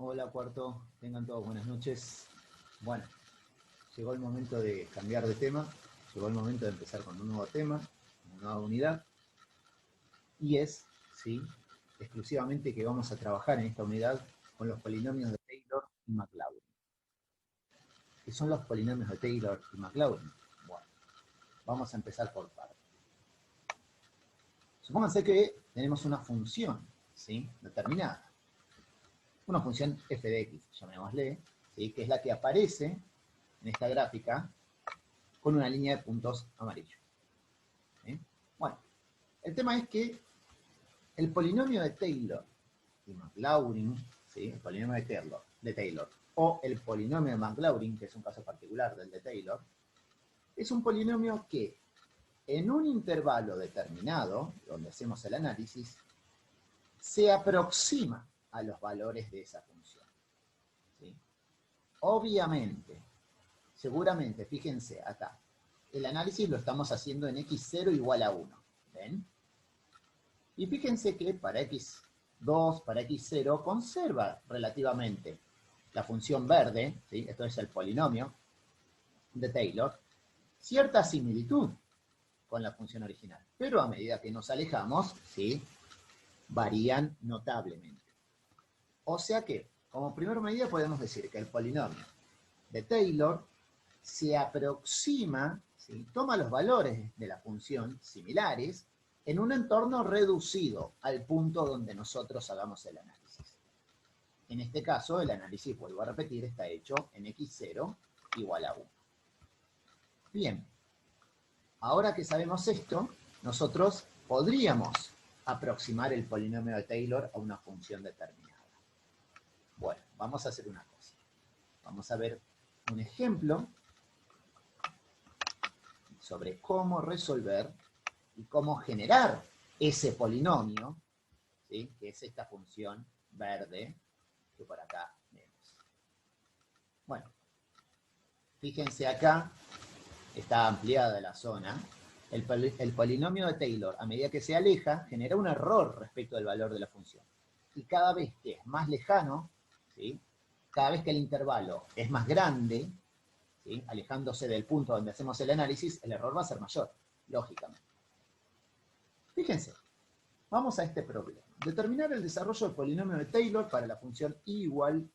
Hola cuarto, tengan todos buenas noches. Bueno, llegó el momento de cambiar de tema, llegó el momento de empezar con un nuevo tema, una nueva unidad, y es, sí, exclusivamente que vamos a trabajar en esta unidad con los polinomios de Taylor y Maclaurin. ¿Qué son los polinomios de Taylor y Maclaurin? Bueno, vamos a empezar por partes. Supónganse que tenemos una función, ¿sí?, determinada. Una función f de x, llamémosle, ¿sí?, que es la que aparece en esta gráfica con una línea de puntos amarillos. ¿Sí? Bueno, el tema es que el polinomio de Taylor y Maclaurin, ¿sí?, el polinomio de Taylor, o el polinomio de Maclaurin, que es un caso particular del de Taylor, es un polinomio que en un intervalo determinado, donde hacemos el análisis, se aproxima a los valores de esa función. ¿Sí? Obviamente, seguramente, fíjense acá, el análisis lo estamos haciendo en x0 igual a 1. ¿Ven? Y fíjense que para x2, para x0, conserva relativamente la función verde, ¿sí?, esto es el polinomio de Taylor, cierta similitud con la función original. Pero a medida que nos alejamos, ¿sí?, varían notablemente. O sea que, como primera medida, podemos decir que el polinomio de Taylor se aproxima, ¿sí?, toma los valores de la función similares en un entorno reducido al punto donde nosotros hagamos el análisis. En este caso, el análisis, vuelvo a repetir, está hecho en x0 igual a 1. Bien, ahora que sabemos esto, nosotros podríamos aproximar el polinomio de Taylor a una función determinada. Bueno, vamos a hacer una cosa. Vamos a ver un ejemplo sobre cómo resolver y cómo generar ese polinomio, ¿sí?, que es esta función verde que por acá vemos. Bueno, fíjense acá, está ampliada la zona. El polinomio de Taylor, a medida que se aleja, genera un error respecto del valor de la función. Y cada vez que es más lejano, ¿sí?, cada vez que el intervalo es más grande, ¿sí?, alejándose del punto donde hacemos el análisis, el error va a ser mayor, lógicamente. Fíjense, vamos a este problema. Determinar el desarrollo del polinomio de Taylor para la función y igual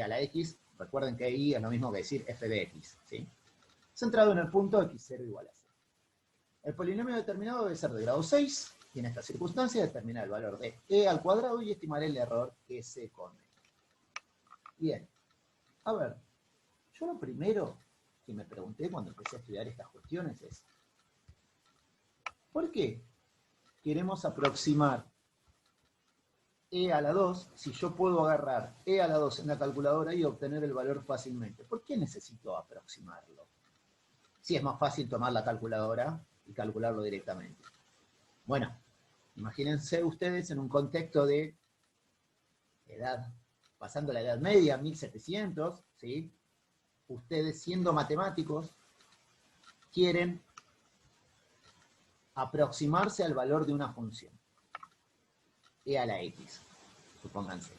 a la x. Recuerden que y es lo mismo que decir f de x, ¿sí?, centrado en el punto x0 igual a 0. El polinomio determinado debe ser de grado 6, y en esta circunstancia determinar el valor de e al cuadrado y estimar el error que se comete. Bien, a ver, yo lo primero que me pregunté cuando empecé a estudiar estas cuestiones es, ¿por qué queremos aproximar e a la 2 si yo puedo agarrar e a la 2 en la calculadora y obtener el valor fácilmente? ¿Por qué necesito aproximarlo? Si es más fácil tomar la calculadora y calcularlo directamente. Bueno, imagínense ustedes en un contexto de edad, pasando la Edad Media, 1700, ¿sí?, ustedes siendo matemáticos quieren aproximarse al valor de una función, e a la x, supónganse.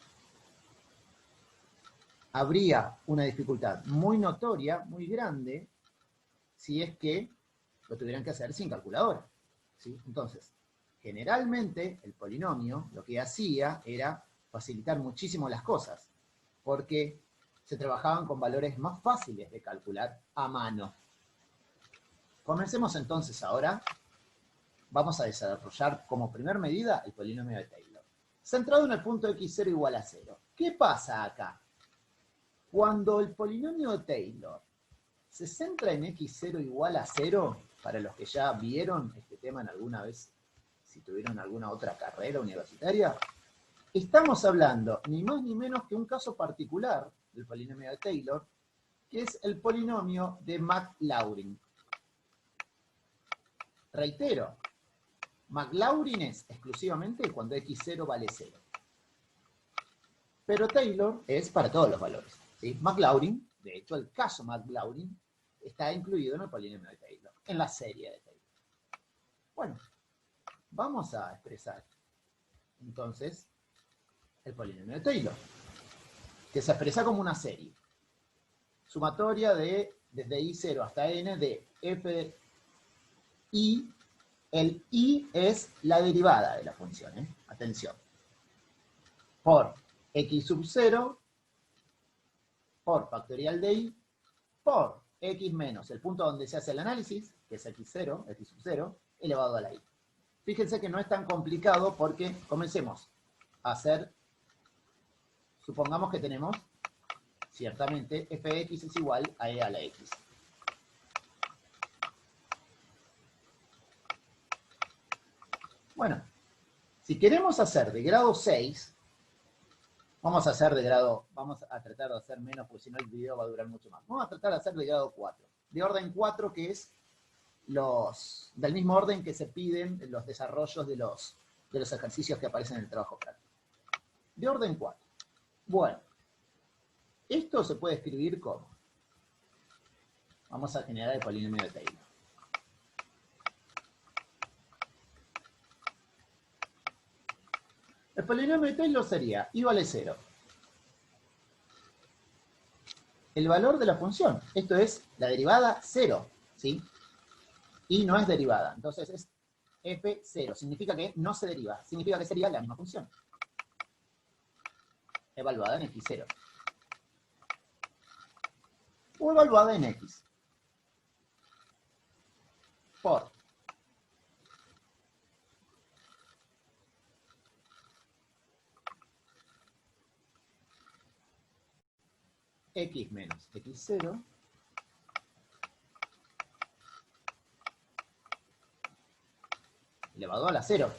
Habría una dificultad muy notoria, muy grande, si es que lo tuvieran que hacer sin calculadora, ¿sí? Entonces, generalmente el polinomio lo que hacía era facilitar muchísimo las cosas, porque se trabajaban con valores más fáciles de calcular a mano. Comencemos entonces ahora. Vamos a desarrollar como primer medida el polinomio de Taylor, centrado en el punto x0 igual a 0. ¿Qué pasa acá? Cuando el polinomio de Taylor se centra en x0 igual a 0, para los que ya vieron este tema en alguna vez, si tuvieron alguna otra carrera universitaria, estamos hablando ni más ni menos que un caso particular del polinomio de Taylor, que es el polinomio de Maclaurin. Reitero, Maclaurin es exclusivamente cuando x0 vale 0. Pero Taylor es para todos los valores, ¿sí? Maclaurin, de hecho el caso Maclaurin, está incluido en el polinomio de Taylor, en la serie de Taylor. Bueno, vamos a expresar entonces el polinomio de Taylor. que se expresa como una serie. Sumatoria de, desde I0 hasta N, de f de I. El I es la derivada de la función, ¿eh? Atención. Por X sub 0, por factorial de I, por X menos el punto donde se hace el análisis, que es X0, X sub 0, elevado a la I. Fíjense que no es tan complicado porque comencemos a hacer, supongamos que tenemos, ciertamente, f de x es igual a e a la x. Bueno, si queremos hacer de grado 6, vamos a hacer de grado, vamos a tratar de hacer menos, porque si no el video va a durar mucho más. Vamos a tratar de hacer de grado 4. De orden 4, que es del mismo orden que se piden los desarrollos de los ejercicios que aparecen en el trabajo práctico. De orden 4. Bueno, esto se puede escribir como, vamos a generar el polinomio de Taylor. El polinomio de Taylor sería I vale 0. El valor de la función, esto es la derivada 0, ¿sí? Y no es derivada, entonces es f0, significa que no se deriva, significa que sería la misma función, evaluada en x0. O evaluada en x. Por x menos x0 elevado a la 0.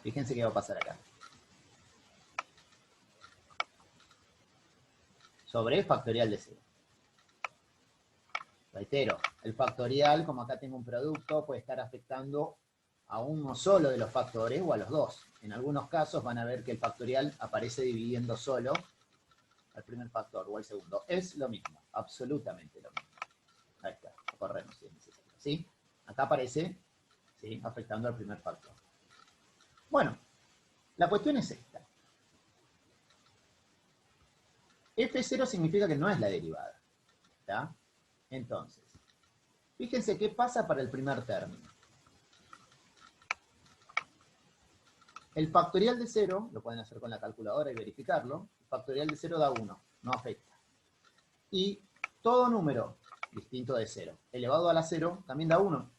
Fíjense qué va a pasar acá. Sobre factorial de 0. Reitero, el factorial, como acá tengo un producto, puede estar afectando a uno solo de los factores o a los dos. En algunos casos van a ver que el factorial aparece dividiendo solo al primer factor o al segundo. Es lo mismo, absolutamente lo mismo. Ahí está, corremos si es necesario. ¿Sí? Acá aparece, ¿sí?, afectando al primer factor. Bueno, la cuestión es esta. F0 significa que no es la derivada. ¿Está? Entonces, fíjense qué pasa para el primer término. El factorial de 0, lo pueden hacer con la calculadora y verificarlo, el factorial de 0 da 1, no afecta. Y todo número distinto de 0 elevado a la 0 también da 1.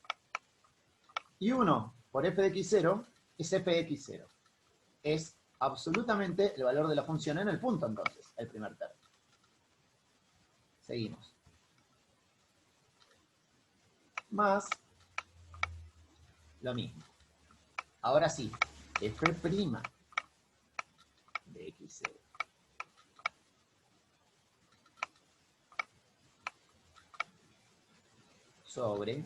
Y 1 por f de x0 es f de x0. Es absolutamente el valor de la función en el punto, entonces, el primer término. Seguimos. Más lo mismo. Ahora sí, f' de x0 sobre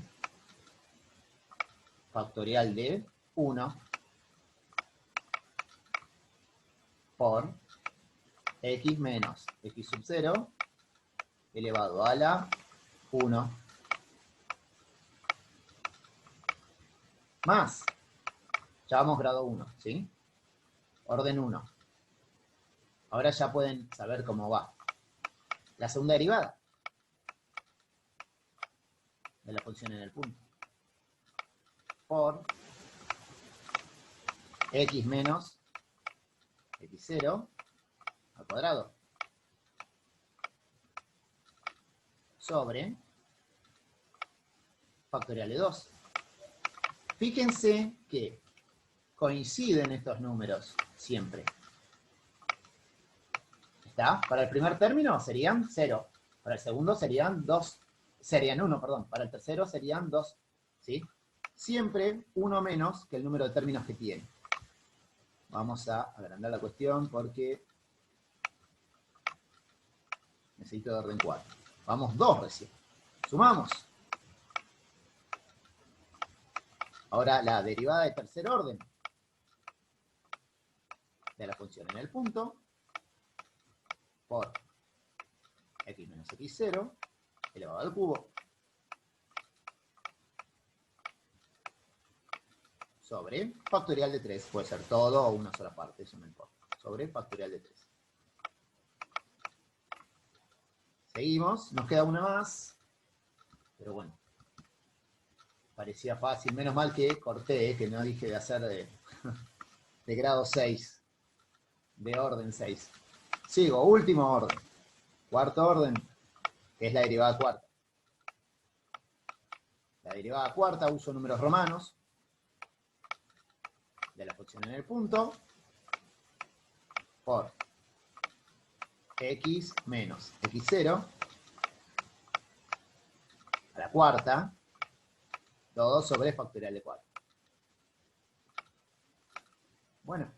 factorial de 1 por x menos x sub 0 elevado a la 1 más, ya vamos grado 1, ¿sí? Orden 1. Ahora ya pueden saber cómo va. La segunda derivada de la función en el punto. Por x menos x0 al cuadrado. Sobre factorial de 2. Fíjense que coinciden estos números siempre. ¿Está? Para el primer término serían 0. Para el segundo serían 2. Serían 1, perdón. Para el tercero serían 2. ¿Sí? Siempre uno menos que el número de términos que tiene. Vamos a agrandar la cuestión porque necesito de orden 4. Vamos 2 recién. Sumamos. Ahora la derivada de tercer orden de la función en el punto por x menos x0 elevado al cubo sobre factorial de 3. Puede ser todo o una sola parte, eso no importa. Sobre factorial de 3. Seguimos, nos queda una más. Pero bueno, parecía fácil. Menos mal que corté, que no dije de hacer de grado 6, de orden 6. Sigo, último orden. Cuarto orden, que es la derivada cuarta. La derivada cuarta, uso números romanos de la función en el punto por x menos x0 a la cuarta, todo sobre factorial de 4. Bueno,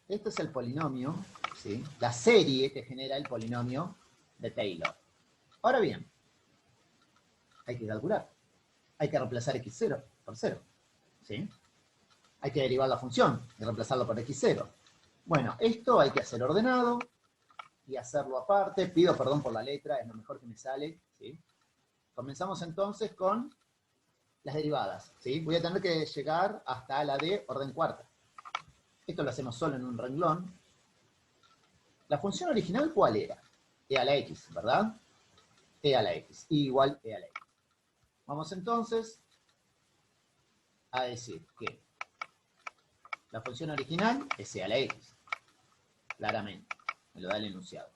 esto es el polinomio, ¿sí? La serie que genera el polinomio de Taylor. Ahora bien, hay que calcular. Hay que reemplazar x0 por 0, ¿sí? Hay que derivar la función y reemplazarlo por x0. Bueno, esto hay que hacer ordenado y hacerlo aparte. Pido perdón por la letra, es lo mejor que me sale, ¿sí? Comenzamos entonces con las derivadas, ¿sí? Voy a tener que llegar hasta la de orden cuarta. Esto lo hacemos solo en un renglón. La función original, ¿cuál era? E a la x, ¿verdad? E a la x, igual e a la x. Vamos entonces a decir que la función original es e a la x. Claramente, me lo da el enunciado.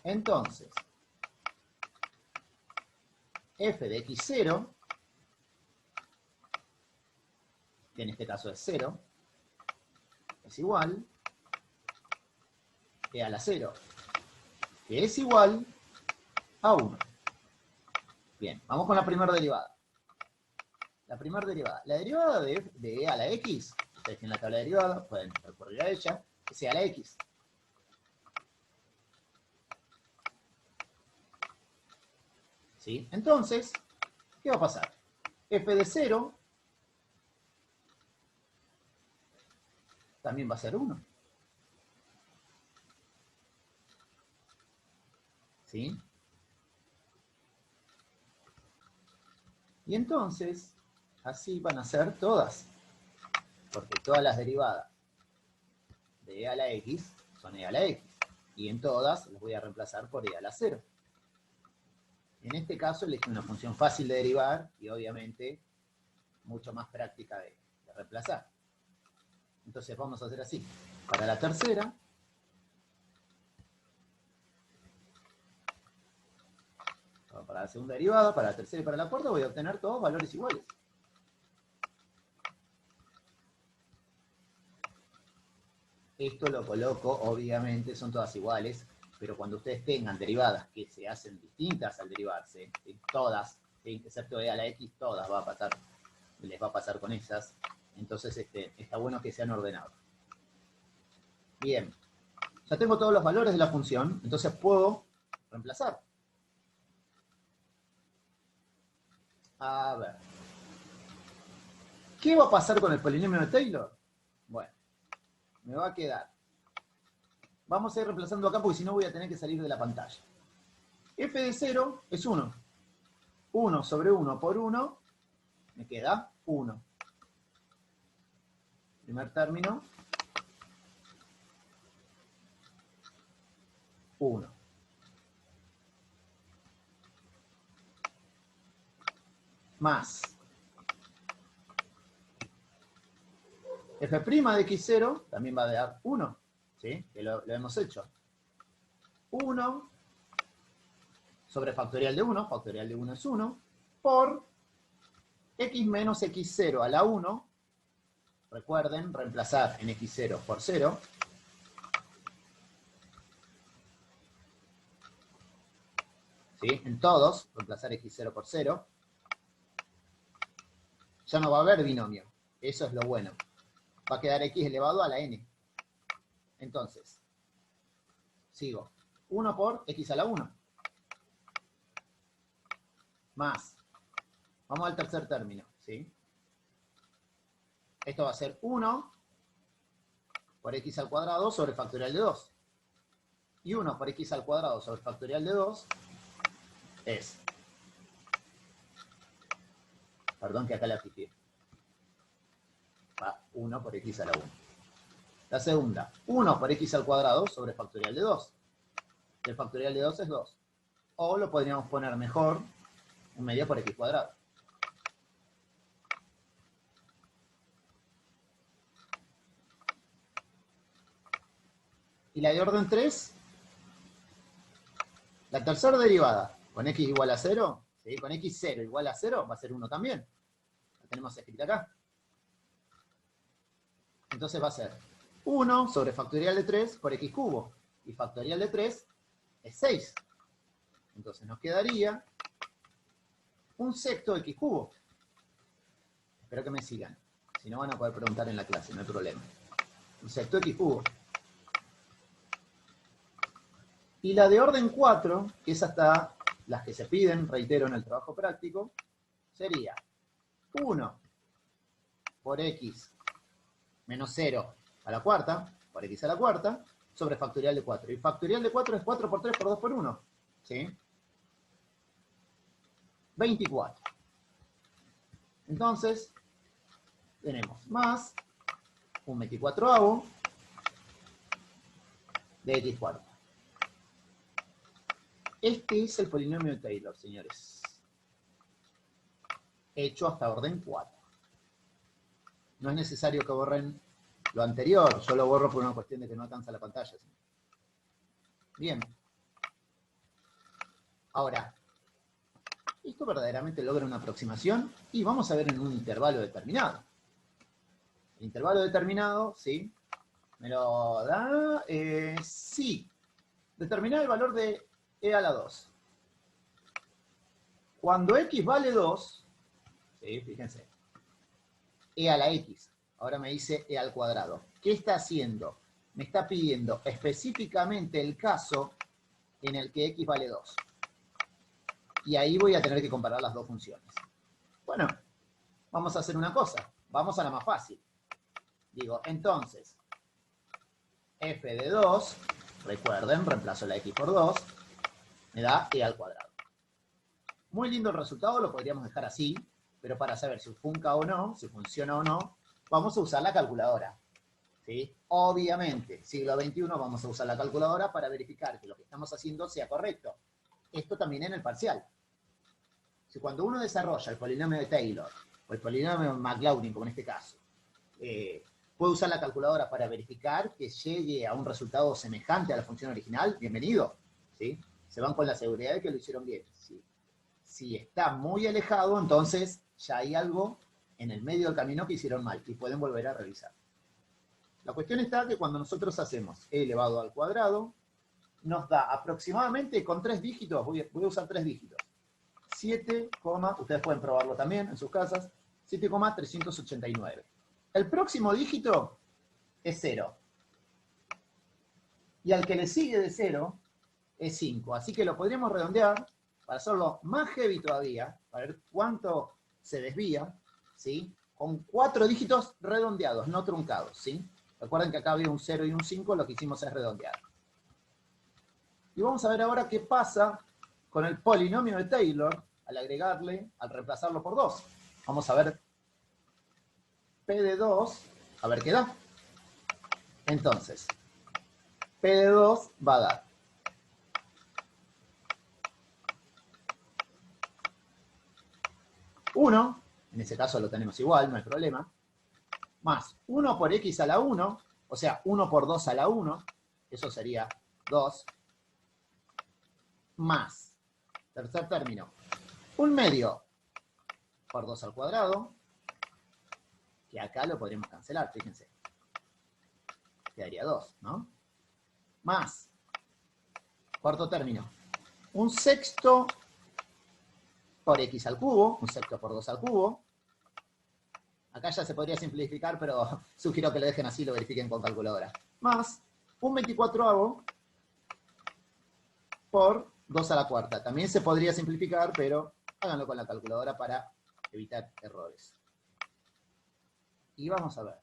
Entonces, f de x0, que en este caso es 0, es igual e a la 0, que es igual a 1. Bien, vamos con la primera derivada. La primera derivada. La derivada de e a la x, ustedes tienen la tabla de derivadas, pueden recurrir a ella, es e a la x. ¿Sí? Entonces, ¿qué va a pasar? F de 0 también va a ser 1. ¿Sí? Y entonces, así van a ser todas. Porque todas las derivadas de e a la x son e a la x. Y en todas las voy a reemplazar por e a la 0. En este caso elegí una función fácil de derivar y obviamente mucho más práctica de reemplazar. Entonces vamos a hacer así. Para la tercera, para la segunda derivada, para la tercera y para la cuarta voy a obtener todos valores iguales. Esto lo coloco, obviamente son todas iguales, pero cuando ustedes tengan derivadas que se hacen distintas al derivarse, ¿sí? Todas, ¿sí? Excepto e a la x, todas les va a pasar con esas. Entonces está bueno que sean ordenados. Bien, ya tengo todos los valores de la función, entonces puedo reemplazar. A ver. ¿Qué va a pasar con el polinomio de Taylor? Bueno, me va a quedar. Vamos a ir reemplazando acá porque si no voy a tener que salir de la pantalla. F de 0 es 1. 1 sobre 1 por 1 me queda 1. Primer término, 1. Más f' de x0 también va a dar 1, ¿sí? Que lo hemos hecho. 1 sobre factorial de 1 es 1, por x menos x0 a la 1, recuerden, reemplazar en x0 por 0, ¿sí? En todos, reemplazar x0 por 0, ya no va a haber binomio, eso es lo bueno. Va a quedar x elevado a la n. Entonces, sigo. 1 por x a la 1. Más. Vamos al tercer término, ¿sí? Esto va a ser 1 por x al cuadrado sobre factorial de 2. Y 1 por x al cuadrado sobre factorial de 2 es... Perdón que acá la fijé. Va 1 por x a la 1. La segunda, 1 por x al cuadrado sobre factorial de 2. El factorial de 2 es 2. O lo podríamos poner mejor, 1/2 por x cuadrado. Y la de orden 3, la tercera derivada, con x igual a 0, ¿sí? Con x0 igual a 0, va a ser 1 también. La tenemos escrita acá. Entonces va a ser 1 sobre factorial de 3 por x cubo. Y factorial de 3 es 6. Entonces nos quedaría 1/6 x cubo. Espero que me sigan. Si no van a poder preguntar en la clase, no hay problema. 1/6 x cubo. Y la de orden 4, que es hasta las que se piden, reitero, en el trabajo práctico, sería 1 por x menos 0 a la cuarta, por x a la cuarta, sobre factorial de 4. Y factorial de 4 es 4 por 3 por 2 por 1. ¿Sí? 24. Entonces, tenemos más un 24avo de x cuarta. Este es el polinomio de Taylor, señores. Hecho hasta orden 4. No es necesario que borren lo anterior. Yo lo borro por una cuestión de que no alcanza la pantalla. Bien. Ahora, ¿esto verdaderamente logra una aproximación? Y vamos a ver en un intervalo determinado. El intervalo determinado, ¿sí? ¿Me lo da? Sí. Determinar el valor de e a la 2. Cuando x vale 2, ¿sí? Fíjense, e a la x, ahora me dice e al cuadrado. ¿Qué está haciendo? Me está pidiendo específicamente el caso en el que x vale 2. Y ahí voy a tener que comparar las dos funciones. Bueno, vamos a hacer una cosa. Vamos a la más fácil. Digo, entonces, f de 2, recuerden, reemplazo la x por 2, me da e al cuadrado. Muy lindo el resultado, lo podríamos dejar así, pero para saber si funca o no, si funciona o no, vamos a usar la calculadora. ¿Sí? Obviamente, siglo XXI vamos a usar la calculadora para verificar que lo que estamos haciendo sea correcto. Esto también en el parcial. Si cuando uno desarrolla el polinomio de Taylor, o el polinomio de McLaurin, como en este caso, puede usar la calculadora para verificar que llegue a un resultado semejante a la función original, bienvenido. ¿Sí? Se van con la seguridad de que lo hicieron bien. ¿Sí? Si está muy alejado, entonces ya hay algo en el medio del camino que hicieron mal y pueden volver a revisar. La cuestión está que cuando nosotros hacemos e elevado al cuadrado, nos da aproximadamente con 3 dígitos, voy a usar 3 dígitos, 7, ustedes pueden probarlo también en sus casas, 7,389. El próximo dígito es 0. Y al que le sigue de 0 es 5. Así que lo podríamos redondear para hacerlo más heavy todavía, para ver cuánto se desvía, ¿sí? Con 4 dígitos redondeados, no truncados, ¿sí? Recuerden que acá había un 0 y un 5, lo que hicimos es redondear. Y vamos a ver ahora qué pasa con el polinomio de Taylor al agregarle, al reemplazarlo por 2. Vamos a ver P de 2, a ver qué da. Entonces, P de 2 va a dar 1, en ese caso lo tenemos igual, no hay problema, más 1 por x a la 1, o sea, 1 por 2 a la 1, eso sería 2, más, tercer término, 1/2 por 2 al cuadrado, que acá lo podríamos cancelar, fíjense. Quedaría 2, ¿no? Más, cuarto término, 1/6 por x al cubo, 1/6 por 2 al cubo. Acá ya se podría simplificar, pero sugiero que lo dejen así y lo verifiquen con calculadora. Más 1/24avo por 2 a la cuarta. También se podría simplificar, pero háganlo con la calculadora para evitar errores. Y vamos a ver.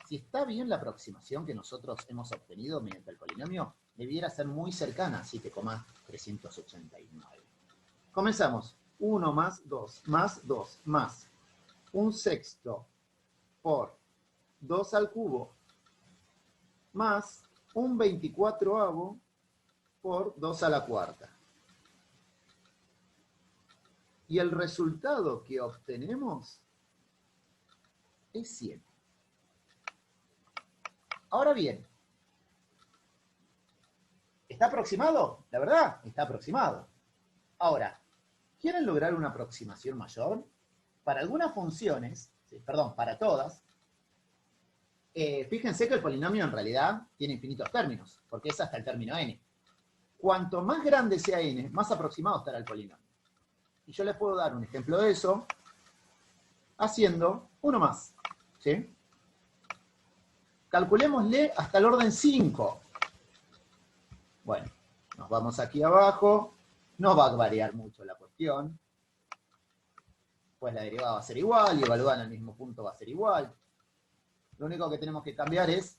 Si está bien la aproximación que nosotros hemos obtenido mediante el polinomio, debiera ser muy cercana a 7,389. Comenzamos. 1 más 2 más 2 más 1/6 por 2 al cubo más 1/24avo por 2 a la cuarta. Y el resultado que obtenemos es 7. Ahora bien, ¿está aproximado? La verdad, está aproximado. Ahora, ¿quieren lograr una aproximación mayor? Para algunas funciones, perdón, para todas, fíjense que el polinomio en realidad tiene infinitos términos, porque es hasta el término n. Cuanto más grande sea n, más aproximado estará el polinomio. Y yo les puedo dar un ejemplo de eso haciendo uno más, ¿sí? Calculémosle hasta el orden 5. Bueno, nos vamos aquí abajo, no va a variar mucho la cuestión, pues la derivada va a ser igual y evaluada en el mismo punto va a ser igual. Lo único que tenemos que cambiar es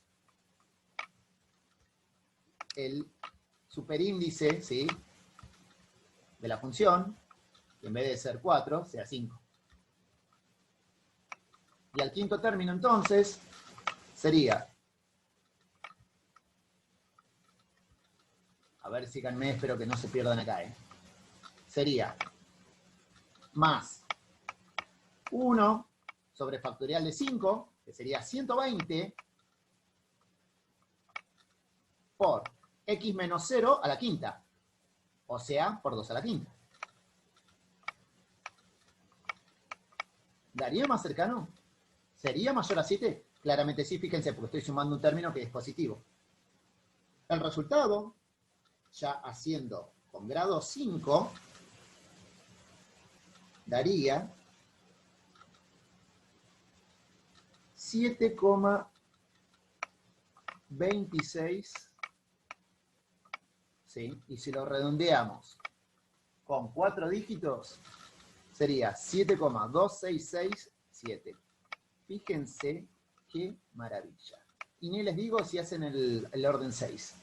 el superíndice, ¿sí?, de la función, que en vez de ser 4, sea 5. Y al quinto término, entonces, sería... A ver, síganme, espero que no se pierdan acá, ¿eh? Sería más 1 sobre factorial de 5, que sería 120, por x menos 0 a la quinta. O sea, por 2 a la quinta. ¿Daría más cercano? ¿Sería mayor a 7? Claramente sí, fíjense, porque estoy sumando un término que es positivo. El resultado, ya haciendo con grado 5, daría 7,26, ¿sí? Y si lo redondeamos con 4 dígitos, sería 7,2667. Fíjense qué maravilla. Y ni les digo si hacen el orden 6.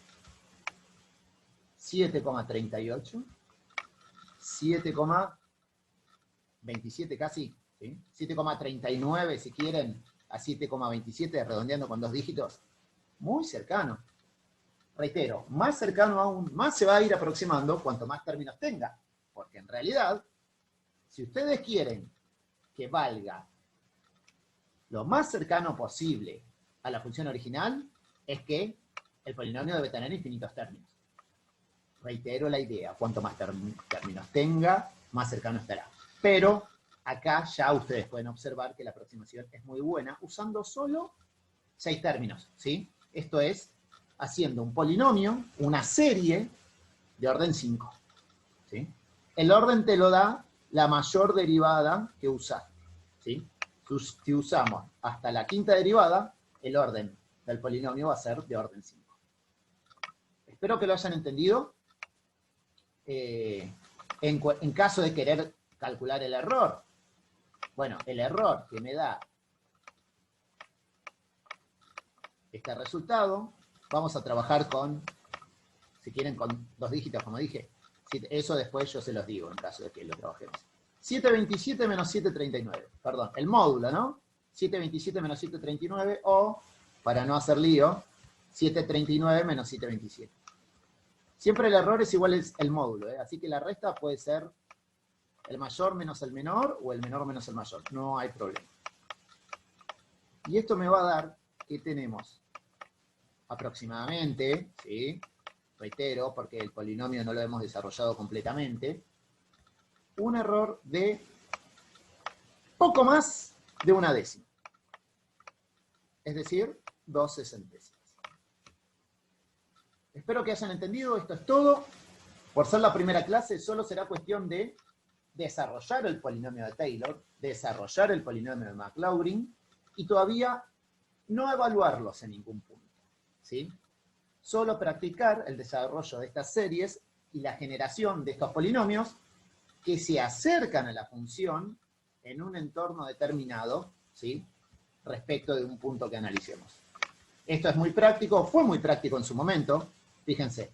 7,38, 7,27 casi, ¿sí? 7,39 si quieren, a 7,27 redondeando con 2 dígitos. Muy cercano. Reitero, más cercano aún, más se va a ir aproximando cuanto más términos tenga. Porque en realidad, si ustedes quieren que valga lo más cercano posible a la función original, es que el polinomio debe tener infinitos términos. Reitero la idea, cuanto más términos tenga, más cercano estará. Pero acá ya ustedes pueden observar que la aproximación es muy buena usando solo 6 términos, ¿sí? Esto es, haciendo un polinomio, una serie de orden 5, ¿sí? El orden te lo da la mayor derivada que usas, ¿sí? Si usamos hasta la quinta derivada, el orden del polinomio va a ser de orden 5. Espero que lo hayan entendido. En caso de querer calcular el error, bueno, el error que me da este resultado, vamos a trabajar con, si quieren, con 2 dígitos, como dije. Eso después yo se los digo, en caso de que lo trabajemos. 727 menos 739, perdón, el módulo, ¿no? 727 menos 739, o, para no hacer lío, 739 menos 727. Siempre el error es igual el módulo, ¿eh? Así que la resta puede ser el mayor menos el menor o el menor menos el mayor. No hay problema. Y esto me va a dar que tenemos aproximadamente, ¿sí?, reitero, porque el polinomio no lo hemos desarrollado completamente, un error de poco más de una décima. Es decir, 12 centésimas. Espero que hayan entendido, esto es todo. Por ser la primera clase, solo será cuestión de desarrollar el polinomio de Taylor, desarrollar el polinomio de Maclaurin, y todavía no evaluarlos en ningún punto, ¿sí? Solo practicar el desarrollo de estas series y la generación de estos polinomios que se acercan a la función en un entorno determinado, ¿sí?, respecto de un punto que analicemos. Esto es muy práctico, fue muy práctico en su momento. Fíjense,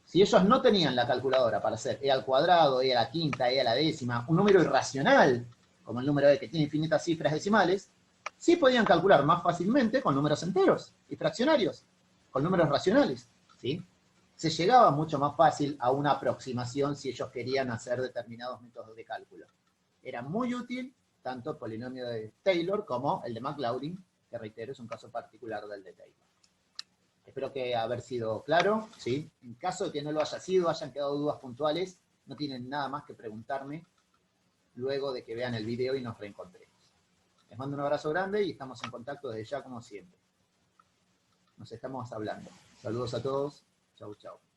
si ellos no tenían la calculadora para hacer e al cuadrado, e a la quinta, e a la décima, un número irracional, como el número e que tiene infinitas cifras decimales, sí podían calcular más fácilmente con números enteros y fraccionarios, con números racionales, ¿sí? se llegaba mucho más fácil a una aproximación si ellos querían hacer determinados métodos de cálculo. Era muy útil tanto el polinomio de Taylor como el de Maclaurin, que reitero es un caso particular del de Taylor. Espero que haber sido claro, ¿sí? En caso de que no lo haya sido, hayan quedado dudas puntuales, no tienen nada más que preguntarme luego de que vean el video y nos reencontremos. Les mando un abrazo grande y estamos en contacto desde ya como siempre. Nos estamos hablando. Saludos a todos. Chau, chau.